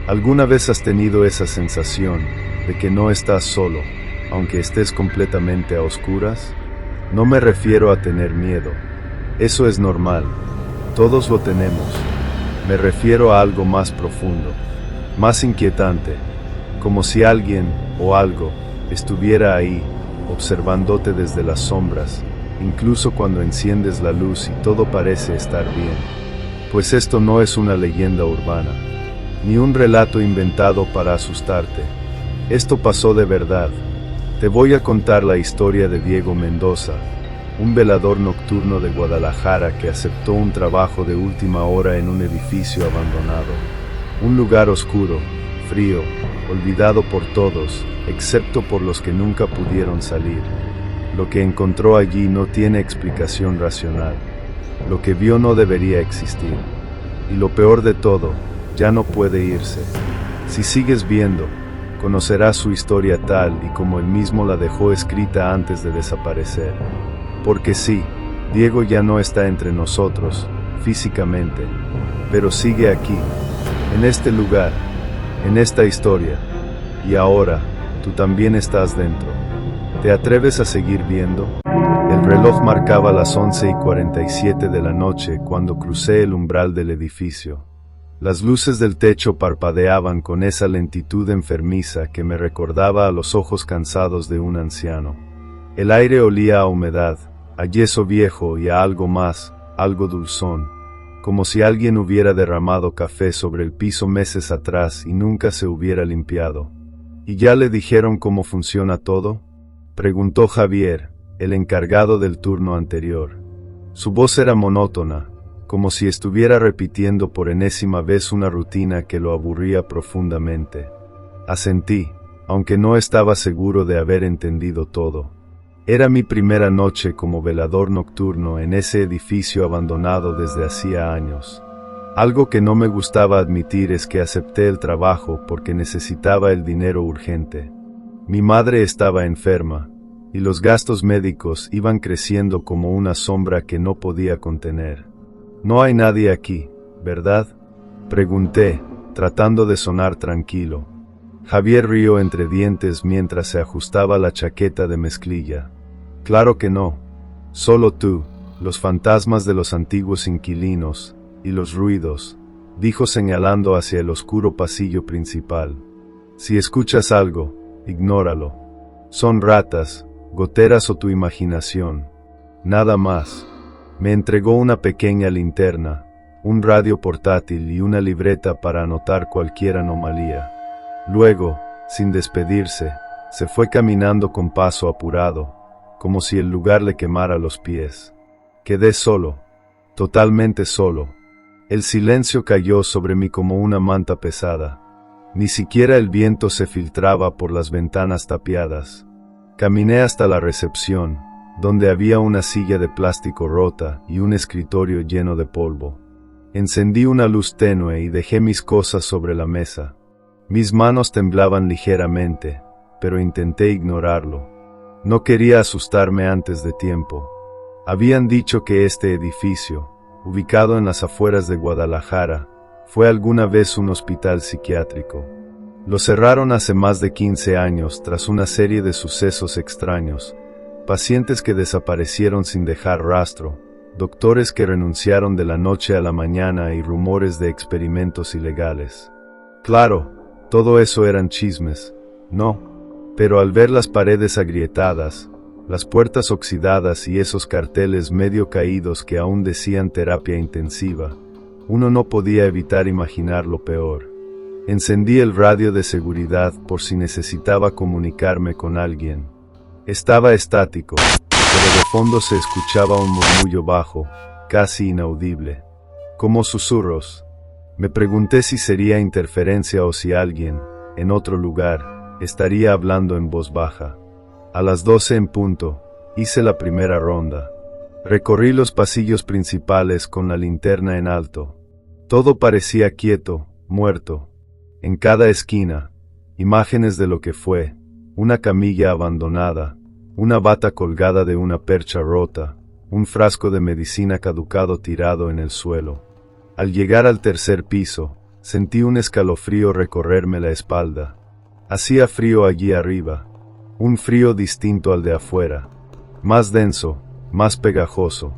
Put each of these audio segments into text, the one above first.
¿Alguna vez has tenido esa sensación de que no estás solo, aunque estés completamente a oscuras? No me refiero a tener miedo. Eso es normal. Todos lo tenemos. Me refiero a algo más profundo, más inquietante, como si alguien o algo estuviera ahí, observándote desde las sombras, incluso cuando enciendes la luz y todo parece estar bien. Pues esto no es una leyenda urbana, ni un relato inventado para asustarte. Esto pasó de verdad. Te voy a contar la historia de Diego Mendoza, un velador nocturno de Guadalajara que aceptó un trabajo de última hora en un edificio abandonado. Un lugar oscuro, frío, olvidado por todos, excepto por los que nunca pudieron salir. Lo que encontró allí no tiene explicación racional. Lo que vio no debería existir. Y lo peor de todo, ya no puede irse. Si sigues viendo, conocerás su historia tal y como él mismo la dejó escrita antes de desaparecer. Porque sí, Diego ya no está entre nosotros, físicamente, pero sigue aquí, en este lugar, en esta historia, y ahora, tú también estás dentro. ¿Te atreves a seguir viendo? El reloj marcaba las 11:47 de la noche cuando crucé el umbral del edificio. Las luces del techo parpadeaban con esa lentitud enfermiza que me recordaba a los ojos cansados de un anciano. El aire olía a humedad, a yeso viejo y a algo más, algo dulzón, como si alguien hubiera derramado café sobre el piso meses atrás y nunca se hubiera limpiado. ¿Y ya le dijeron cómo funciona todo?, preguntó Javier, el encargado del turno anterior. Su voz era monótona, como si estuviera repitiendo por enésima vez una rutina que lo aburría profundamente. Asentí, aunque no estaba seguro de haber entendido todo. Era mi primera noche como velador nocturno en ese edificio abandonado desde hacía años. Algo que no me gustaba admitir es que acepté el trabajo porque necesitaba el dinero urgente. Mi madre estaba enferma, y los gastos médicos iban creciendo como una sombra que no podía contener. «No hay nadie aquí, ¿verdad?», pregunté, tratando de sonar tranquilo. Javier rió entre dientes mientras se ajustaba la chaqueta de mezclilla. «Claro que no. Solo tú, los fantasmas de los antiguos inquilinos, y los ruidos», dijo señalando hacia el oscuro pasillo principal. «Si escuchas algo, ignóralo. Son ratas, goteras o tu imaginación. Nada más». Me entregó una pequeña linterna, un radio portátil y una libreta para anotar cualquier anomalía. Luego, sin despedirse, se fue caminando con paso apurado, como si el lugar le quemara los pies. Quedé solo, totalmente solo. El silencio cayó sobre mí como una manta pesada. Ni siquiera el viento se filtraba por las ventanas tapiadas. Caminé hasta la recepción, donde había una silla de plástico rota y un escritorio lleno de polvo. Encendí una luz tenue y dejé mis cosas sobre la mesa. Mis manos temblaban ligeramente, pero intenté ignorarlo. No quería asustarme antes de tiempo. Habían dicho que este edificio, ubicado en las afueras de Guadalajara, fue alguna vez un hospital psiquiátrico. Lo cerraron hace más de 15 años tras una serie de sucesos extraños. Pacientes que desaparecieron sin dejar rastro, doctores que renunciaron de la noche a la mañana y rumores de experimentos ilegales. Claro, todo eso eran chismes, ¿no? Pero al ver las paredes agrietadas, las puertas oxidadas y esos carteles medio caídos que aún decían terapia intensiva, uno no podía evitar imaginar lo peor. Encendí el radio de seguridad por si necesitaba comunicarme con alguien. Estaba estático, pero de fondo se escuchaba un murmullo bajo, casi inaudible. Como susurros. Me pregunté si sería interferencia o si alguien, en otro lugar, estaría hablando en voz baja. A las 12 en punto, hice la primera ronda. Recorrí los pasillos principales con la linterna en alto. Todo parecía quieto, muerto. En cada esquina, imágenes de lo que fue, una camilla abandonada, una bata colgada de una percha rota, un frasco de medicina caducado tirado en el suelo. Al llegar al tercer piso, Sentí un escalofrío recorrerme la espalda. Hacía frío allí arriba, un frío distinto al de afuera, más denso, más pegajoso,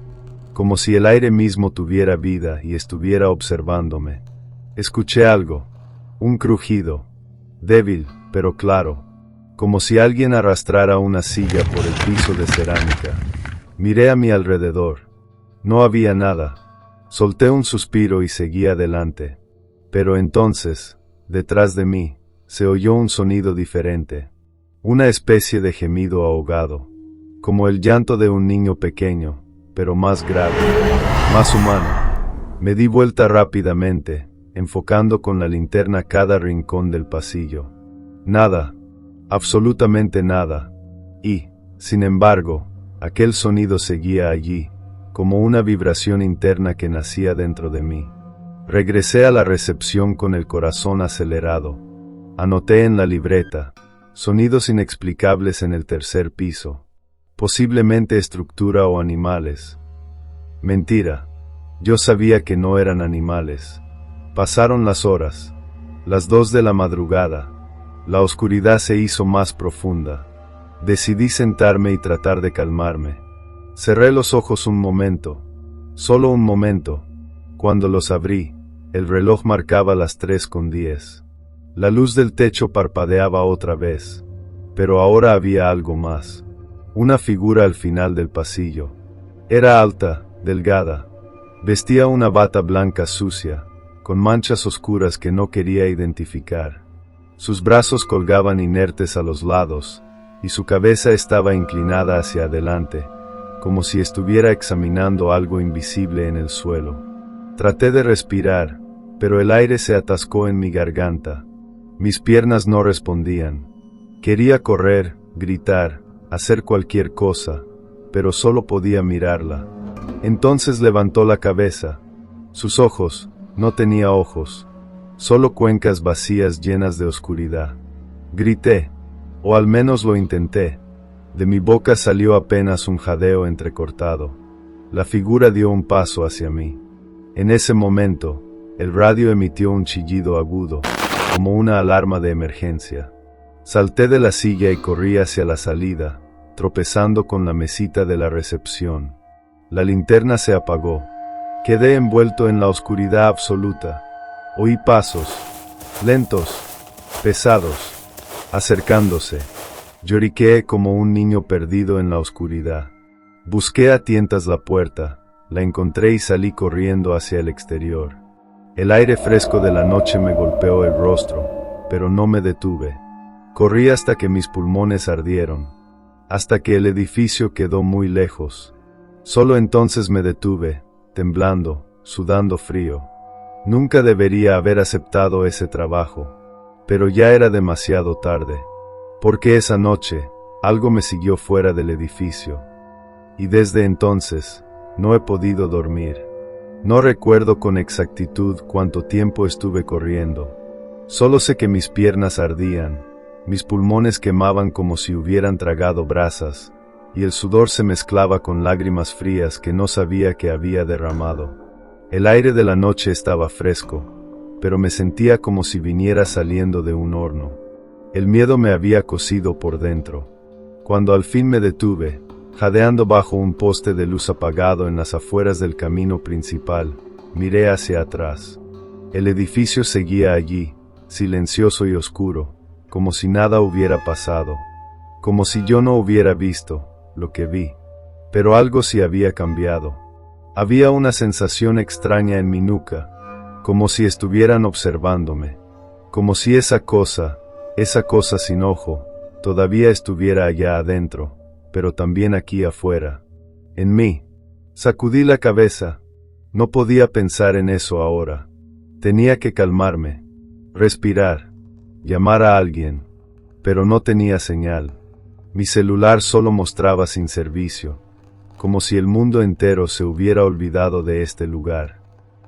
como si el aire mismo tuviera vida y estuviera observándome. Escuché algo, un crujido, débil, pero claro, como si alguien arrastrara una silla por el piso de cerámica. Miré a mi alrededor. No había nada. Solté un suspiro y seguí adelante. Pero entonces, detrás de mí, se oyó un sonido diferente. Una especie de gemido ahogado, como el llanto de un niño pequeño, pero más grave, más humano. Me di vuelta rápidamente, enfocando con la linterna cada rincón del pasillo. Nada, absolutamente nada. Y, sin embargo, aquel sonido seguía allí, como una vibración interna que nacía dentro de mí. Regresé a la recepción con el corazón acelerado. Anoté en la libreta, sonidos inexplicables en el tercer piso. Posiblemente estructura o animales. Mentira. Yo sabía que no eran animales. Pasaron las horas. Las 2 de la madrugada. La oscuridad se hizo más profunda. Decidí sentarme y tratar de calmarme. Cerré los ojos un momento. Solo un momento. Cuando los abrí, el reloj marcaba las 3:10. La luz del techo parpadeaba otra vez. Pero ahora había algo más. Una figura al final del pasillo. Era alta, delgada. Vestía una bata blanca sucia, con manchas oscuras que no quería identificar. Sus brazos colgaban inertes a los lados, y su cabeza estaba inclinada hacia adelante, como si estuviera examinando algo invisible en el suelo. Traté de respirar, pero el aire se atascó en mi garganta. Mis piernas no respondían. Quería correr, gritar, hacer cualquier cosa, pero solo podía mirarla. Entonces levantó la cabeza. Sus ojos, no tenía ojos, solo cuencas vacías llenas de oscuridad. Grité, o al menos lo intenté. De mi boca salió apenas un jadeo entrecortado. La figura dio un paso hacia mí. En ese momento, el radio emitió un chillido agudo, como una alarma de emergencia. Salté de la silla y corrí hacia la salida, tropezando con la mesita de la recepción. La linterna se apagó. Quedé envuelto en la oscuridad absoluta. Oí pasos, lentos, pesados, acercándose. Lloriqueé como un niño perdido en la oscuridad. Busqué a tientas la puerta, la encontré y salí corriendo hacia el exterior. El aire fresco de la noche me golpeó el rostro, pero no me detuve. Corrí hasta que mis pulmones ardieron, hasta que el edificio quedó muy lejos. Solo entonces me detuve, temblando, sudando frío. Nunca debería haber aceptado ese trabajo, pero ya era demasiado tarde, porque esa noche, algo me siguió fuera del edificio. Y desde entonces, no he podido dormir. No recuerdo con exactitud cuánto tiempo estuve corriendo. Solo sé que mis piernas ardían, mis pulmones quemaban como si hubieran tragado brasas, y el sudor se mezclaba con lágrimas frías que no sabía que había derramado. El aire de la noche estaba fresco, pero me sentía como si viniera saliendo de un horno. El miedo me había cocido por dentro. Cuando al fin me detuve, jadeando bajo un poste de luz apagado en las afueras del camino principal, miré hacia atrás. El edificio seguía allí, silencioso y oscuro, como si nada hubiera pasado, como si yo no hubiera visto lo que vi. Pero algo sí había cambiado. Había una sensación extraña en mi nuca, como si estuvieran observándome, como si esa cosa sin ojo, todavía estuviera allá adentro, pero también aquí afuera, en mí. Sacudí la cabeza. No podía pensar en eso ahora. Tenía que calmarme, respirar, llamar a alguien, pero no tenía señal. Mi celular solo mostraba sin servicio, como si el mundo entero se hubiera olvidado de este lugar.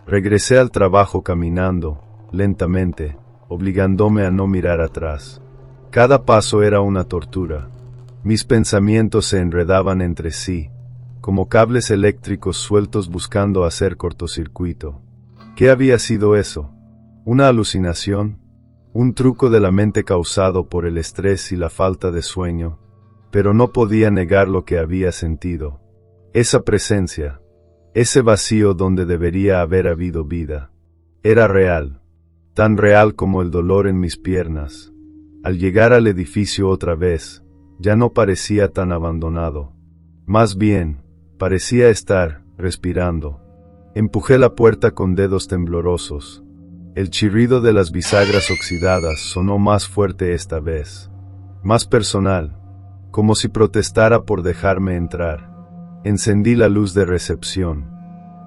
Regresé al trabajo caminando, lentamente, obligándome a no mirar atrás. Cada paso era una tortura. Mis pensamientos se enredaban entre sí, como cables eléctricos sueltos buscando hacer cortocircuito. ¿Qué había sido eso? ¿Una alucinación? ¿Un truco de la mente causado por el estrés y la falta de sueño? Pero no podía negar lo que había sentido. Esa presencia, ese vacío donde debería haber habido vida, era real, tan real como el dolor en mis piernas. Al llegar al edificio otra vez, ya no parecía tan abandonado. Más bien, parecía estar respirando. Empujé la puerta con dedos temblorosos. El chirrido de las bisagras oxidadas sonó más fuerte esta vez, más personal, como si protestara por dejarme entrar. Encendí la luz de recepción.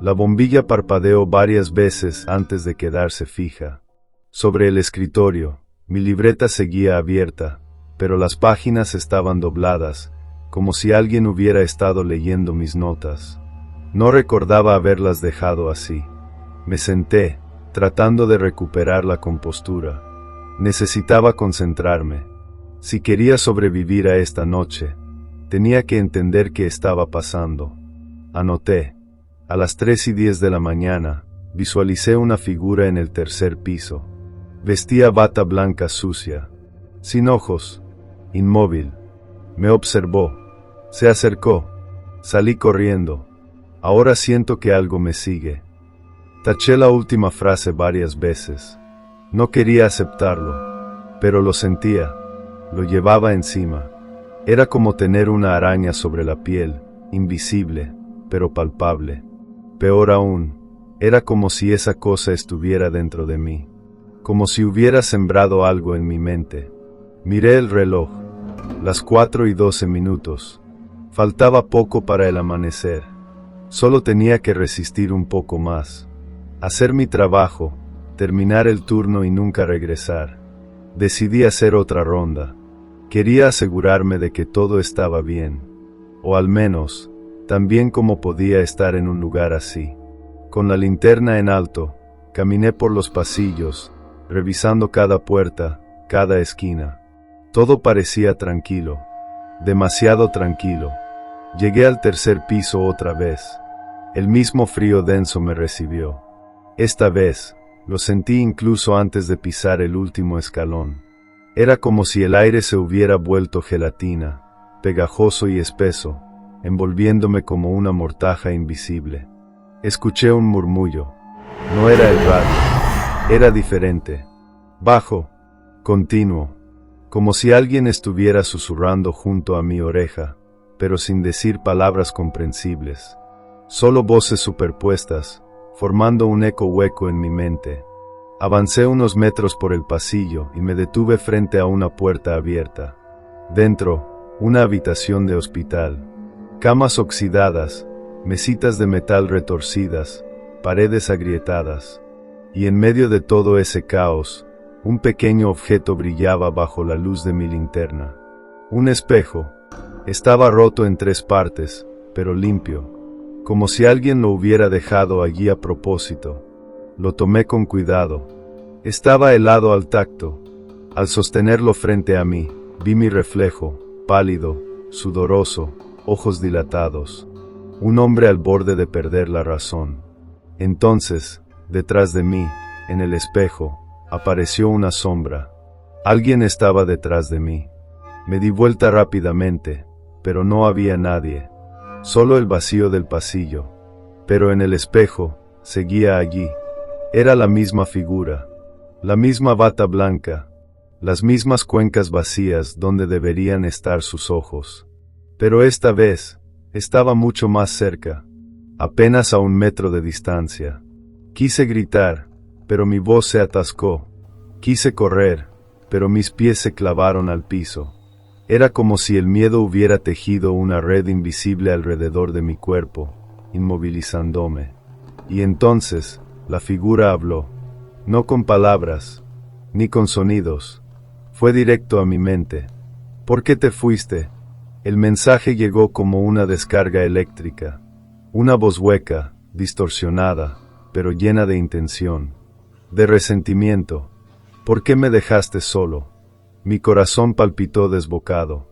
La bombilla parpadeó varias veces antes de quedarse fija. Sobre el escritorio, mi libreta seguía abierta, pero las páginas estaban dobladas, como si alguien hubiera estado leyendo mis notas. No recordaba haberlas dejado así. Me senté, tratando de recuperar la compostura. Necesitaba concentrarme. Si quería sobrevivir a esta noche, tenía que entender qué estaba pasando. Anoté. A las 3:10 de la mañana, visualicé una figura en el tercer piso. Vestía bata blanca sucia, sin ojos, inmóvil. Me observó. Se acercó. Salí corriendo. Ahora siento que algo me sigue. Taché la última frase varias veces. No quería aceptarlo, pero lo sentía. Lo llevaba encima. Era como tener una araña sobre la piel, invisible, pero palpable. Peor aún, era como si esa cosa estuviera dentro de mí. Como si hubiera sembrado algo en mi mente. Miré el reloj. Las 4:12. Faltaba poco para el amanecer. Solo tenía que resistir un poco más. Hacer mi trabajo, terminar el turno y nunca regresar. Decidí hacer otra ronda. Quería asegurarme de que todo estaba bien. O al menos, tan bien como podía estar en un lugar así. Con la linterna en alto, caminé por los pasillos, revisando cada puerta, cada esquina. Todo parecía tranquilo. Demasiado tranquilo. Llegué al tercer piso otra vez. El mismo frío denso me recibió. Esta vez, lo sentí incluso antes de pisar el último escalón. Era como si el aire se hubiera vuelto gelatina, pegajoso y espeso, envolviéndome como una mortaja invisible. Escuché un murmullo. No era el radio. Era diferente. Bajo, continuo, como si alguien estuviera susurrando junto a mi oreja, pero sin decir palabras comprensibles. Solo voces superpuestas, formando un eco hueco en mi mente. Avancé unos metros por el pasillo y me detuve frente a una puerta abierta. Dentro, una habitación de hospital. Camas oxidadas, mesitas de metal retorcidas, paredes agrietadas. Y en medio de todo ese caos, un pequeño objeto brillaba bajo la luz de mi linterna. Un espejo. Estaba roto en 3 partes, pero limpio, como si alguien lo hubiera dejado allí a propósito. Lo tomé con cuidado. Estaba helado al tacto. Al sostenerlo frente a mí, vi mi reflejo, pálido, sudoroso, ojos dilatados. Un hombre al borde de perder la razón. Entonces, detrás de mí, en el espejo, apareció una sombra. Alguien estaba detrás de mí. Me di vuelta rápidamente, pero no había nadie. Solo el vacío del pasillo. Pero en el espejo, seguía allí. Era la misma figura. La misma bata blanca. Las mismas cuencas vacías donde deberían estar sus ojos. Pero esta vez, estaba mucho más cerca. Apenas a 1 metro de distancia. Quise gritar, pero mi voz se atascó. Quise correr, pero mis pies se clavaron al piso. Era como si el miedo hubiera tejido una red invisible alrededor de mi cuerpo, inmovilizándome. Y entonces, la figura habló. No con palabras, ni con sonidos. Fue directo a mi mente. ¿Por qué te fuiste? El mensaje llegó como una descarga eléctrica. Una voz hueca, distorsionada, pero llena de intención. De resentimiento. ¿Por qué me dejaste solo? Mi corazón palpitó desbocado.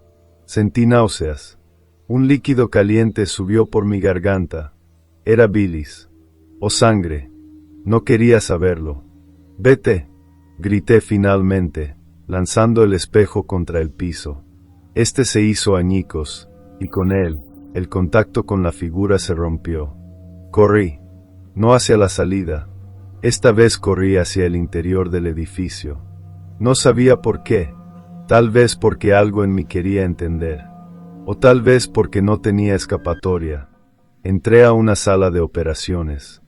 Sentí náuseas. Un líquido caliente subió por mi garganta. Era bilis. O sangre. No quería saberlo. Vete, grité finalmente, lanzando el espejo contra el piso. Este se hizo añicos, y con él, el contacto con la figura se rompió. Corrí, no hacia la salida. Esta vez corrí hacia el interior del edificio. No sabía por qué, tal vez porque algo en mí quería entender, o tal vez porque no tenía escapatoria. Entré a una sala de operaciones.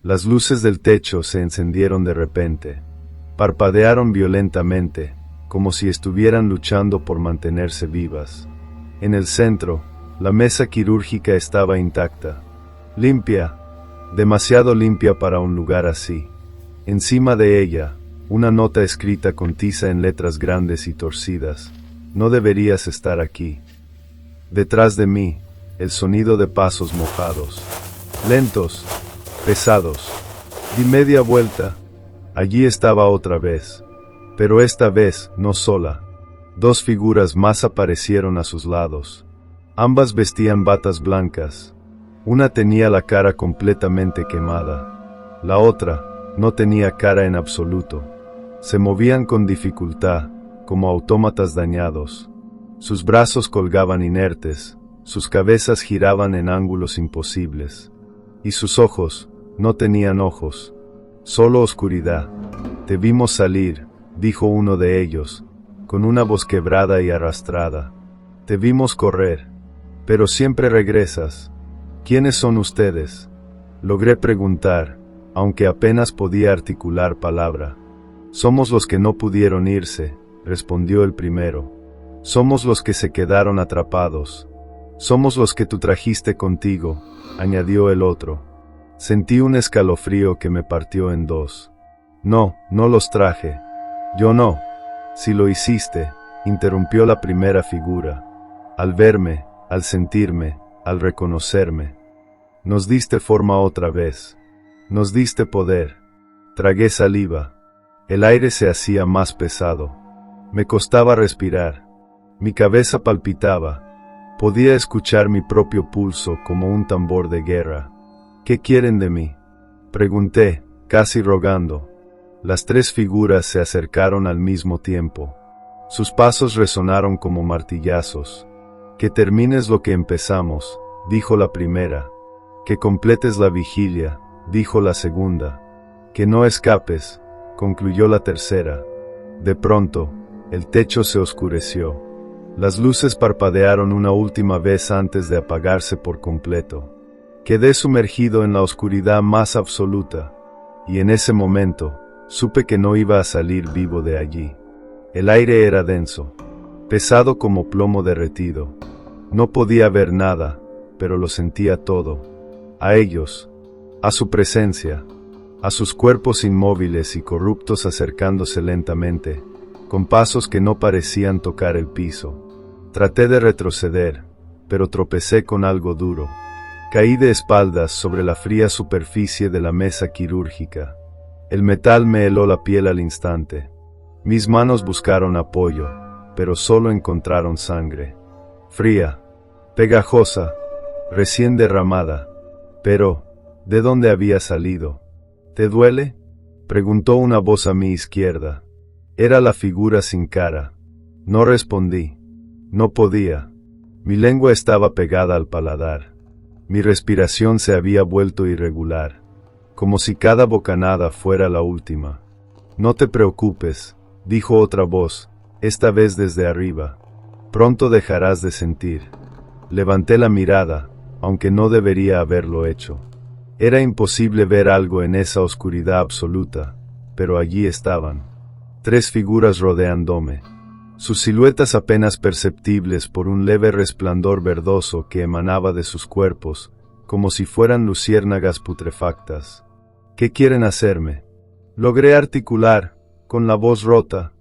Las luces del techo se encendieron de repente. Parpadearon violentamente, como si estuvieran luchando por mantenerse vivas. En el centro, la mesa quirúrgica estaba intacta. Limpia, demasiado limpia para un lugar así. Encima de ella, una nota escrita con tiza en letras grandes y torcidas. No deberías estar aquí. Detrás de mí, el sonido de pasos mojados. Lentos, pesados. Di media vuelta. Allí estaba otra vez. Pero esta vez, no sola. Dos figuras más aparecieron a sus lados. Ambas vestían batas blancas. Una tenía la cara completamente quemada. La otra no tenía cara en absoluto. Se movían con dificultad, como autómatas dañados. Sus brazos colgaban inertes, sus cabezas giraban en ángulos imposibles. Y sus ojos no tenían ojos, solo oscuridad. Te vimos salir, dijo uno de ellos, con una voz quebrada y arrastrada. Te vimos correr, pero siempre regresas. ¿Quiénes son ustedes? Logré preguntar, aunque apenas podía articular palabra. Somos los que no pudieron irse, respondió el primero. Somos los que se quedaron atrapados. Somos los que tú trajiste contigo, añadió el otro. Sentí un escalofrío que me partió en dos. No, no los traje. Yo no. Si lo hiciste, interrumpió la primera figura. Al verme, al sentirme, al reconocerme. Nos diste forma otra vez. Nos diste poder. Tragué saliva. El aire se hacía más pesado. Me costaba respirar. Mi cabeza palpitaba. Podía escuchar mi propio pulso como un tambor de guerra. ¿Qué quieren de mí? Pregunté, casi rogando. Las tres figuras se acercaron al mismo tiempo. Sus pasos resonaron como martillazos. Que termines lo que empezamos, dijo la primera. Que completes la vigilia, dijo la segunda. Que no escapes, concluyó la tercera. De pronto, el techo se oscureció. Las luces parpadearon una última vez antes de apagarse por completo. Quedé sumergido en la oscuridad más absoluta, y en ese momento, supe que no iba a salir vivo de allí. El aire era denso, pesado como plomo derretido. No podía ver nada, pero lo sentía todo. A ellos, a su presencia, a sus cuerpos inmóviles y corruptos acercándose lentamente, con pasos que no parecían tocar el piso. Traté de retroceder, pero tropecé con algo duro. Caí de espaldas sobre la fría superficie de la mesa quirúrgica. El metal me heló la piel al instante. Mis manos buscaron apoyo, pero solo encontraron sangre. Fría, pegajosa, recién derramada. Pero, ¿de dónde había salido? ¿Te duele?, preguntó una voz a mi izquierda. Era la figura sin cara. No respondí. No podía. Mi lengua estaba pegada al paladar. Mi respiración se había vuelto irregular, como si cada bocanada fuera la última. No te preocupes, dijo otra voz, esta vez desde arriba. Pronto dejarás de sentir. Levanté la mirada, aunque no debería haberlo hecho. Era imposible ver algo en esa oscuridad absoluta, pero allí estaban. Tres figuras rodeándome. Sus siluetas apenas perceptibles por un leve resplandor verdoso que emanaba de sus cuerpos, como si fueran luciérnagas putrefactas. ¿Qué quieren hacerme? Logré articular, con la voz rota.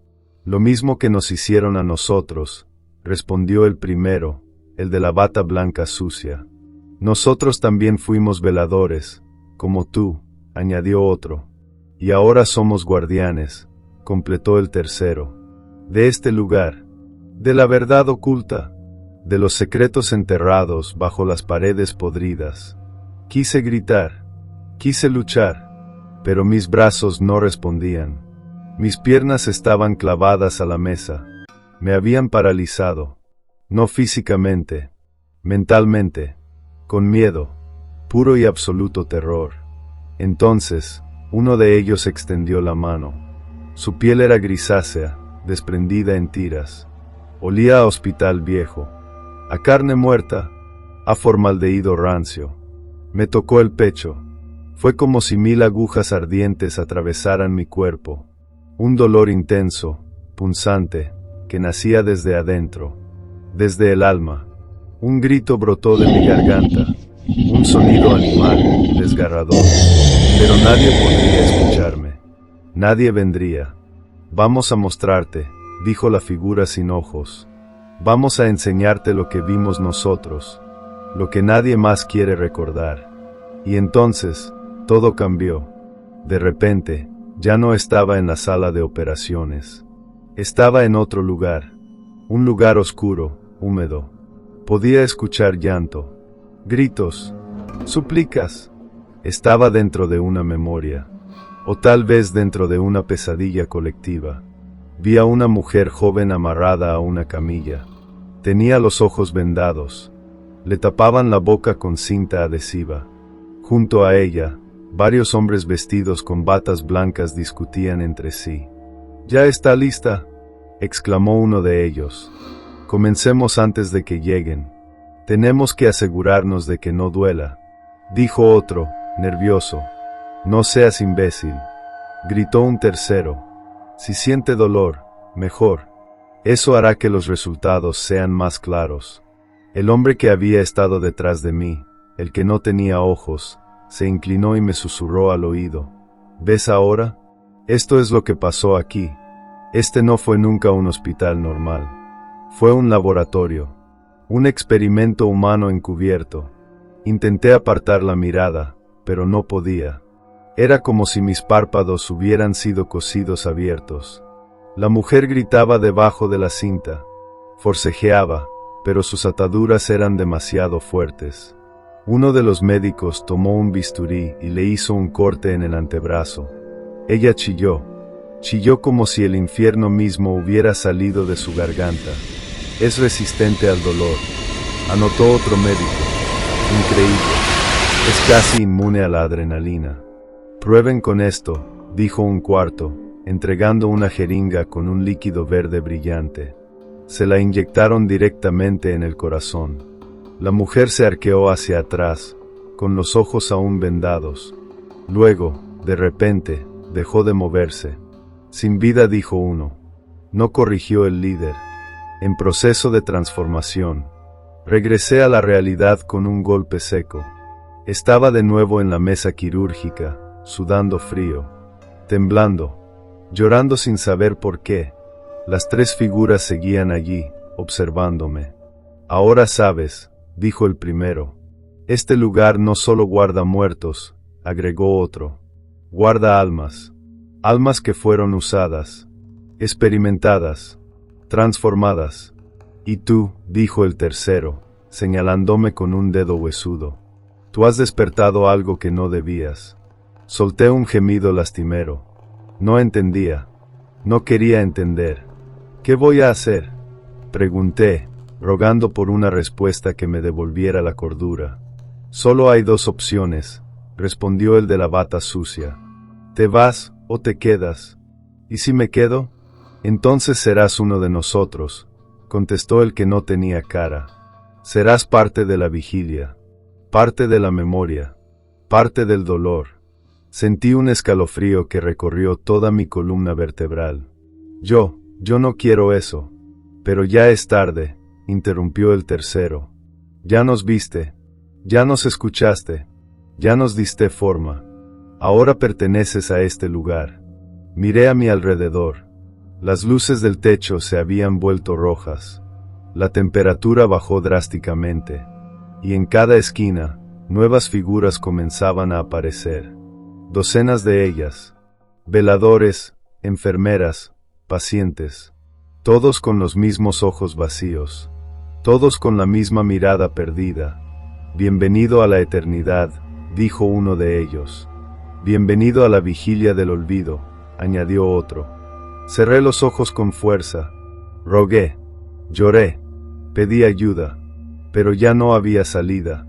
Lo mismo que nos hicieron a nosotros, respondió el primero, el de la bata blanca sucia. Nosotros también fuimos veladores, como tú, añadió otro. Y ahora somos guardianes, completó el tercero. De este lugar, de la verdad oculta, de los secretos enterrados bajo las paredes podridas. Quise gritar, quise luchar, pero mis brazos no respondían. Mis piernas estaban clavadas a la mesa. Me habían paralizado. No físicamente, mentalmente, con miedo, puro y absoluto terror. Entonces, uno de ellos extendió la mano. Su piel era grisácea, desprendida en tiras. Olía a hospital viejo, a carne muerta, a formaldehído rancio. Me tocó el pecho. Fue como si 1000 agujas ardientes atravesaran mi cuerpo. Un dolor intenso, punzante, que nacía desde adentro, desde el alma. Un grito brotó de mi garganta, un sonido animal, desgarrador. Pero nadie podría escucharme. Nadie vendría. Vamos a mostrarte, dijo la figura sin ojos. Vamos a enseñarte lo que vimos nosotros, lo que nadie más quiere recordar. Y entonces, todo cambió. De repente, ya no estaba en la sala de operaciones. Estaba en otro lugar. Un lugar oscuro, húmedo. Podía escuchar llanto, gritos, súplicas. Estaba dentro de una memoria, o tal vez dentro de una pesadilla colectiva. Vi a una mujer joven amarrada a una camilla. Tenía los ojos vendados. Le tapaban la boca con cinta adhesiva. Junto a ella, varios hombres vestidos con batas blancas discutían entre sí. «¿Ya está lista?», exclamó uno de ellos. «Comencemos antes de que lleguen. Tenemos que asegurarnos de que no duela», dijo otro, nervioso. «No seas imbécil», gritó un tercero. «Si siente dolor, mejor. Eso hará que los resultados sean más claros». El hombre que había estado detrás de mí, el que no tenía ojos, se inclinó y me susurró al oído. «¿Ves ahora? Esto es lo que pasó aquí. Este no fue nunca un hospital normal. Fue un laboratorio. Un experimento humano encubierto. Intenté apartar la mirada, pero no podía. Era como si mis párpados hubieran sido cosidos abiertos». La mujer gritaba debajo de la cinta. Forcejeaba, pero sus ataduras eran demasiado fuertes. Uno de los médicos tomó un bisturí y le hizo un corte en el antebrazo. Ella chilló. Chilló como si el infierno mismo hubiera salido de su garganta. «Es resistente al dolor», anotó otro médico. «Increíble. Es casi inmune a la adrenalina». «Prueben con esto», dijo un cuarto, entregando una jeringa con un líquido verde brillante. Se la inyectaron directamente en el corazón. La mujer se arqueó hacia atrás, con los ojos aún vendados. Luego, de repente, dejó de moverse. «Sin vida», dijo uno. No corrigió el líder. «En proceso de transformación». Regresé a la realidad con un golpe seco. Estaba de nuevo en la mesa quirúrgica, sudando frío, temblando, llorando sin saber por qué. Las 3 figuras seguían allí, observándome. «Ahora sabes», dijo el primero. «Este lugar no solo guarda muertos», agregó otro. «Guarda almas. Almas que fueron usadas, experimentadas, transformadas». «Y tú», dijo el tercero, señalándome con un dedo huesudo. «Tú has despertado algo que no debías». Solté un gemido lastimero. No entendía. No quería entender. «¿Qué voy a hacer?», pregunté, rogando por una respuesta que me devolviera la cordura. «Solo hay 2 opciones», respondió el de la bata sucia. «Te vas o te quedas». «¿Y si me quedo?». «Entonces serás uno de nosotros», contestó el que no tenía cara. «Serás parte de la vigilia, parte de la memoria, parte del dolor». Sentí un escalofrío que recorrió toda mi columna vertebral. Yo no quiero eso». «Pero ya es tarde», interrumpió el tercero. «Ya nos viste, ya nos escuchaste, ya nos diste forma. Ahora perteneces a este lugar». Miré a mi alrededor. Las luces del techo se habían vuelto rojas. La temperatura bajó drásticamente. Y en cada esquina, nuevas figuras comenzaban a aparecer. Docenas de ellas. Veladores, enfermeras, pacientes. Todos con los mismos ojos vacíos. Todos con la misma mirada perdida. «Bienvenido a la eternidad», dijo uno de ellos. Bienvenido a la vigilia del olvido, añadió otro. Cerré los ojos con fuerza. Rogué. Lloré. Pedí ayuda. Pero ya no había salida.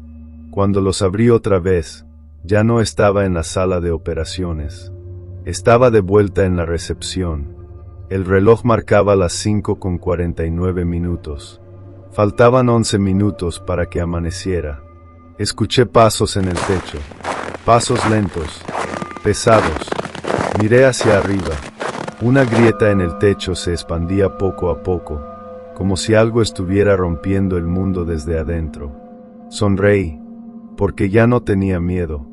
Cuando los abrí otra vez, ya no estaba en la sala de operaciones. Estaba de vuelta en la recepción. El reloj marcaba las 5:49. Faltaban 11 minutos para que amaneciera. Escuché pasos en el techo. Pasos lentos, pesados. Miré hacia arriba. Una grieta en el techo se expandía poco a poco, como si algo estuviera rompiendo el mundo desde adentro. Sonreí, porque ya no tenía miedo,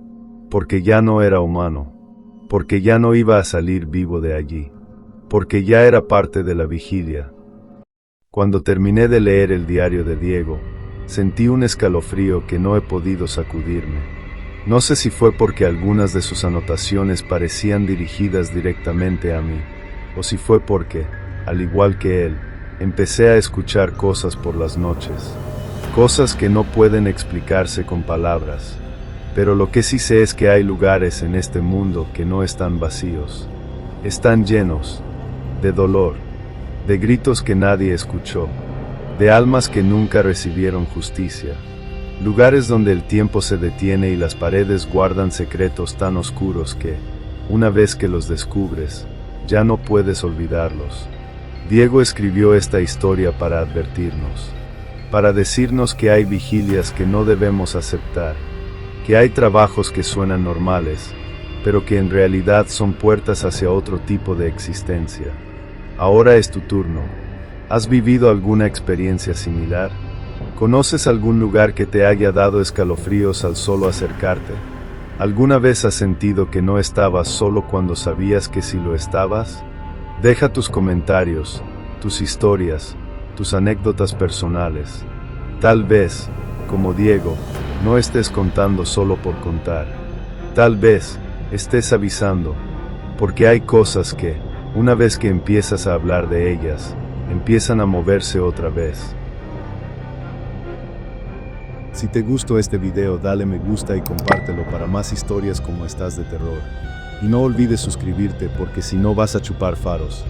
porque ya no era humano, porque ya no iba a salir vivo de allí, porque ya era parte de la vigilia. Cuando terminé de leer el diario de Diego, sentí un escalofrío que no he podido sacudirme. No sé si fue porque algunas de sus anotaciones parecían dirigidas directamente a mí, o si fue porque, al igual que él, empecé a escuchar cosas por las noches. Cosas que no pueden explicarse con palabras. Pero lo que sí sé es que hay lugares en este mundo que no están vacíos. Están llenos de dolor, de gritos que nadie escuchó, de almas que nunca recibieron justicia. Lugares donde el tiempo se detiene y las paredes guardan secretos tan oscuros que, una vez que los descubres, ya no puedes olvidarlos. Diego escribió esta historia para advertirnos, para decirnos que hay vigilias que no debemos aceptar, que hay trabajos que suenan normales, pero que en realidad son puertas hacia otro tipo de existencia. Ahora es tu turno. ¿Has vivido alguna experiencia similar? ¿Conoces algún lugar que te haya dado escalofríos al solo acercarte? ¿Alguna vez has sentido que no estabas solo cuando sabías que sí lo estabas? Deja tus comentarios, tus historias, tus anécdotas personales. Tal vez, como Diego, no estés contando solo por contar. Tal vez estés avisando, porque hay cosas que, una vez que empiezas a hablar de ellas, empiezan a moverse otra vez. Si te gustó este video, dale me gusta y compártelo para más historias como estas de terror. Y no olvides suscribirte porque si no vas a chupar faros.